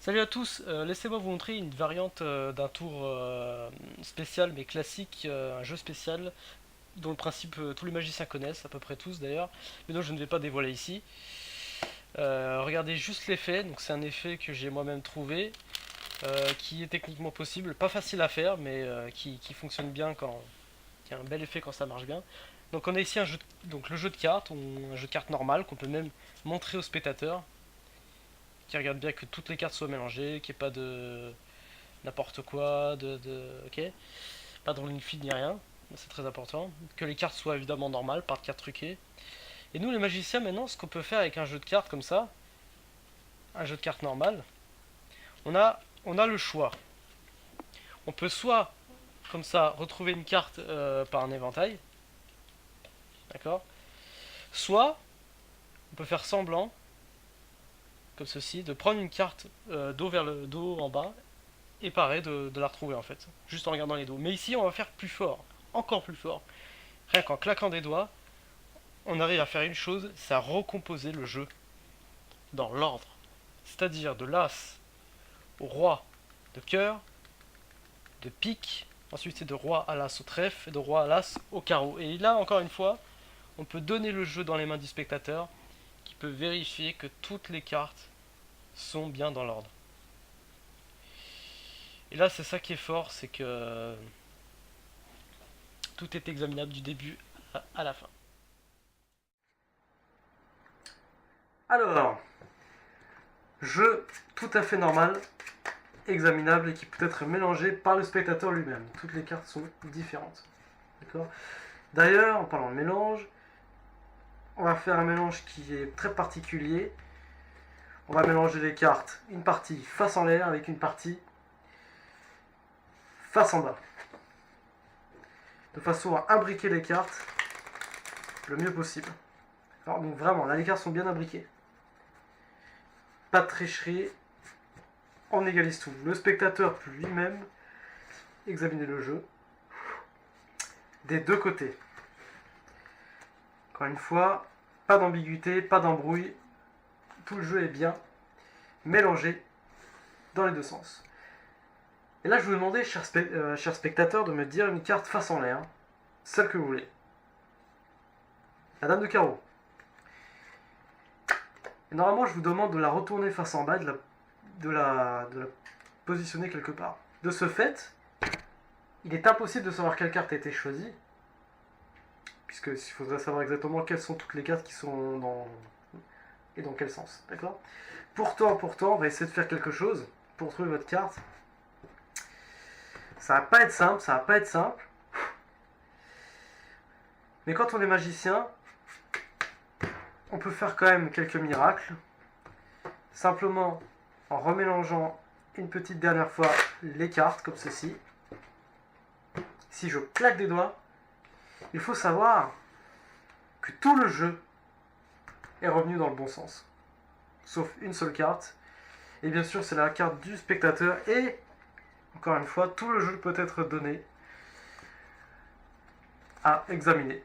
Salut à tous, laissez-moi vous montrer une variante d'un tour spécial mais classique, un jeu spécial dont le principe tous les magiciens connaissent, à peu près tous d'ailleurs, mais dont je ne vais pas dévoiler ici. Regardez juste l'effet, donc c'est un effet que j'ai moi-même trouvé, qui est techniquement possible, pas facile à faire mais qui fonctionne bien qui a un bel effet quand ça marche bien. Donc on a ici donc le jeu de cartes, un jeu de cartes normal qu'on peut même montrer au spectateur, qui regarde bien que toutes les cartes soient mélangées, qu'il n'y ait pas de n'importe quoi, ok, pas de rolling feed ni rien, c'est très important. Que les cartes soient évidemment normales, pas de cartes truquées. Et nous les magiciens maintenant, ce qu'on peut faire avec un jeu de cartes comme ça, un jeu de cartes normal, on a le choix. On peut soit comme ça retrouver une carte par un éventail, d'accord. Soit on peut faire semblant, comme ceci, de prendre une carte dos vers le dos en bas et pareil de la retrouver en fait, juste en regardant les dos. Mais ici on va faire plus fort, encore plus fort. Rien qu'en claquant des doigts, on arrive à faire une chose, c'est à recomposer le jeu dans l'ordre. C'est-à-dire de l'as au roi de cœur, de pique, ensuite c'est de roi à l'as au trèfle et de roi à l'as au carreau. Et là encore une fois, on peut donner le jeu dans les mains du spectateur qui peut vérifier que toutes les cartes sont bien dans l'ordre. Et là c'est ça qui est fort, c'est que tout est examinable du début à la fin. Alors, jeu tout à fait normal, examinable et qui peut être mélangé par le spectateur lui-même. Toutes les cartes sont différentes. D'accord. D'ailleurs, en parlant de mélange, on va faire un mélange qui est très particulier. On va mélanger les cartes, une partie face en l'air avec une partie face en bas. De façon à imbriquer les cartes le mieux possible. Alors, donc vraiment, là les cartes sont bien imbriquées. Pas de tricherie, on égalise tout. Le spectateur peut lui-même examiner le jeu des deux côtés. Encore une fois, pas d'ambiguïté, pas d'embrouille. Tout le jeu est bien mélangé dans les deux sens. Et là, je vous demandais, chers spectateurs, de me dire une carte face en l'air, celle que vous voulez. La dame de carreau. Et normalement, je vous demande de la retourner face en bas, de la positionner quelque part. De ce fait, il est impossible de savoir quelle carte a été choisie, puisqu'il faudrait savoir exactement quelles sont toutes les cartes qui sont dans... et dans quel sens, d'accord. Pourtant, on va essayer de faire quelque chose pour trouver votre carte. Ça va pas être simple, mais quand on est magicien, on peut faire quand même quelques miracles, simplement en remélangeant une petite dernière fois les cartes, comme ceci. Si je claque des doigts, il faut savoir que tout le jeu est revenu dans le bon sens. Sauf une seule carte. Et bien sûr, c'est la carte du spectateur. Et, encore une fois, tout le jeu peut être donné à examiner.